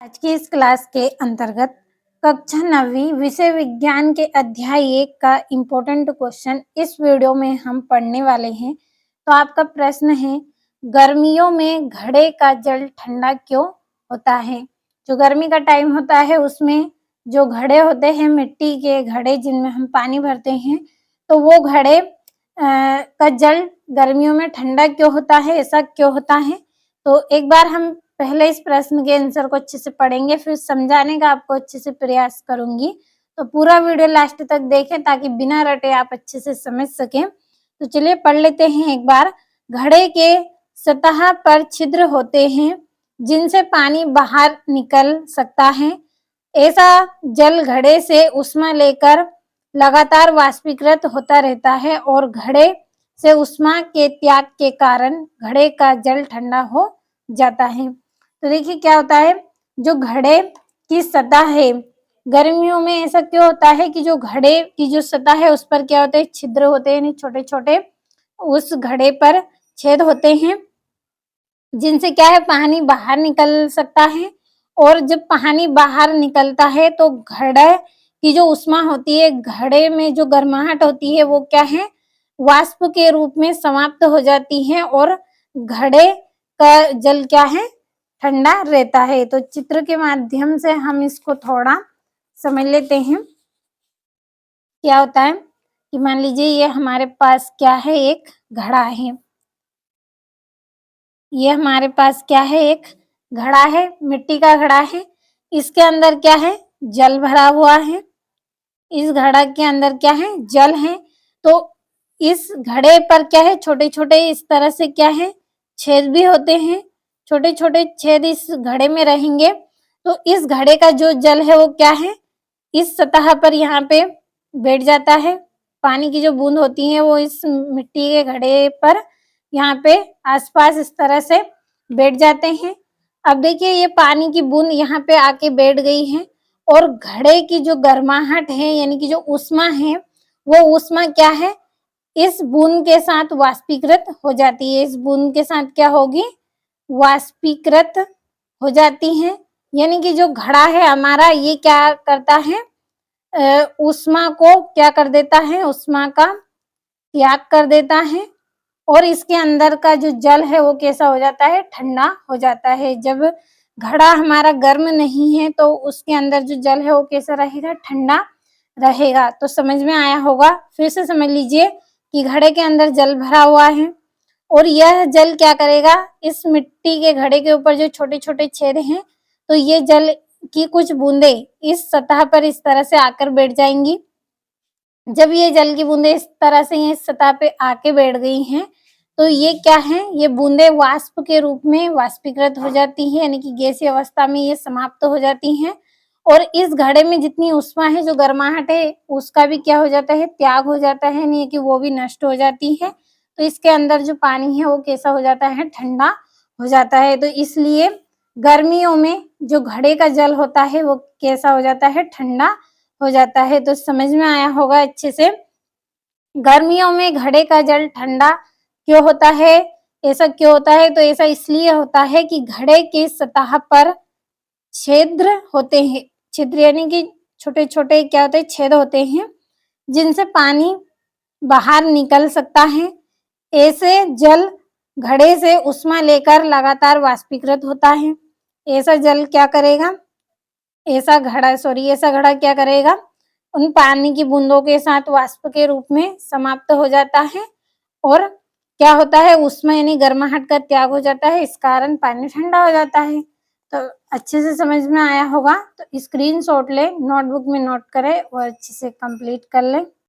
आज की इस क्लास के अंतर्गत कक्षा 9वीं विषय विज्ञान के अध्याय 1 का इम्पोर्टेंट क्वेश्चन इस वीडियो में हम पढ़ने वाले हैं। तो आपका प्रश्न है, गर्मियों में घड़े का जल ठंडा क्यों होता है? जो गर्मी का टाइम होता है उसमें जो घड़े होते हैं, मिट्टी के घड़े जिनमें हम पानी भरते हैं, तो वो घड़े का जल गर्मियों में ठंडा क्यों होता है, ऐसा क्यों होता है? तो एक बार हम पहले इस प्रश्न के आंसर को अच्छे से पढ़ेंगे, फिर समझाने का आपको अच्छे से प्रयास करूंगी। तो पूरा वीडियो लास्ट तक देखें ताकि बिना रटे आप अच्छे से समझ सकें। तो चलिए पढ़ लेते हैं एक बार। घड़े के सतह पर छिद्र होते हैं जिनसे पानी बाहर निकल सकता है। ऐसा जल घड़े से ऊष्मा लेकर लगातार वाष्पीकृत होता रहता है और घड़े से ऊष्मा के त्याग के कारण घड़े का जल ठंडा हो जाता है। तो देखिए क्या होता है, जो घड़े की सतह है, गर्मियों में ऐसा क्यों होता है कि जो घड़े की जो सतह है उस पर क्या होते हैं, छिद्र होते हैं, छोटे छोटे उस घड़े पर छेद होते हैं जिनसे क्या है, पानी बाहर निकल सकता है। और जब पानी बाहर निकलता है तो घड़े की जो ऊष्मा होती है, घड़े में जो गर्माहट होती है, वो क्या है, वाष्प के रूप में समाप्त हो जाती है और घड़े का जल क्या है, ठंडा रहता है। तो चित्र के माध्यम से हम इसको थोड़ा समझ लेते हैं। क्या होता है कि मान लीजिए ये हमारे पास क्या है, एक घड़ा है। ये हमारे पास क्या है, एक घड़ा है, मिट्टी का घड़ा है। इसके अंदर क्या है, जल भरा हुआ है। इस घड़ा के अंदर क्या है, जल है। तो इस घड़े पर क्या है, छोटे छोटे इस तरह से क्या है, छेद भी होते हैं। छोटे छोटे छेद इस घड़े में रहेंगे। तो इस घड़े का जो जल है वो क्या है, इस सतह पर यहाँ पे बैठ जाता है। पानी की जो बूंद होती है वो इस मिट्टी के घड़े पर यहाँ पे आसपास इस तरह से बैठ जाते हैं। अब देखिए ये पानी की बूंद यहाँ पे आके बैठ गई है और घड़े की जो गर्माहट है, यानी कि जो ऊष्मा है, वो ऊष्मा क्या है, इस बूंद के साथ वाष्पीकृत हो जाती है। इस बूंद के साथ क्या होगी, वाष्पीकृत हो जाती है। यानी कि जो घड़ा है हमारा, ये क्या करता है, ऊष्मा को क्या कर देता है, ऊष्मा का त्याग कर देता है और इसके अंदर का जो जल है वो कैसा हो जाता है, ठंडा हो जाता है। जब घड़ा हमारा गर्म नहीं है तो उसके अंदर जो जल है वो कैसा रहेगा, ठंडा रहेगा। तो समझ में आया होगा। फिर से समझ लीजिए कि घड़े के अंदर जल भरा हुआ है और यह जल क्या करेगा, इस मिट्टी के घड़े के ऊपर जो छोटे छोटे छेद हैं, तो ये जल की कुछ बूंदे इस सतह पर इस तरह से आकर बैठ जाएंगी। जब ये जल की बूंदे इस तरह से इस सतह पे आके बैठ गई हैं, तो ये क्या है, ये बूंदे वाष्प के रूप में वाष्पीकृत हो जाती है, यानी कि गैसीय अवस्था में ये समाप्त हो जाती हैं। और इस घड़े में जितनी ऊष्मा है, जो गर्माहट है, उसका भी क्या हो जाता है, त्याग हो जाता है, नहीं कि वो भी नष्ट हो जाती है। तो इसके अंदर जो पानी है वो कैसा हो जाता है, ठंडा हो जाता है। तो इसलिए गर्मियों में जो घड़े का जल होता है वो कैसा हो जाता है, ठंडा हो जाता है। तो समझ में आया होगा अच्छे से। गर्मियों में घड़े का जल ठंडा क्यों होता है, ऐसा क्यों होता है, तो ऐसा इसलिए होता है कि घड़े के सतह पर छिद्र होते हैं। छिद्र यानी कि छोटे छोटे क्या होते हैं, छेद होते हैं जिनसे पानी बाहर निकल सकता है। ऐसे जल घड़े से ऊष्मा लेकर लगातार वाष्पीकृत होता है। ऐसा जल क्या करेगा, ऐसा घड़ा क्या करेगा, उन पानी की बूंदों के साथ वाष्प के रूप में समाप्त हो जाता है और क्या होता है, ऊष्मा यानी गर्माहट का त्याग हो जाता है। इस कारण पानी ठंडा हो जाता है। तो अच्छे से समझ में आया होगा। तो स्क्रीनशॉट ले, नोटबुक में नोट करें और अच्छे से कंप्लीट कर लें।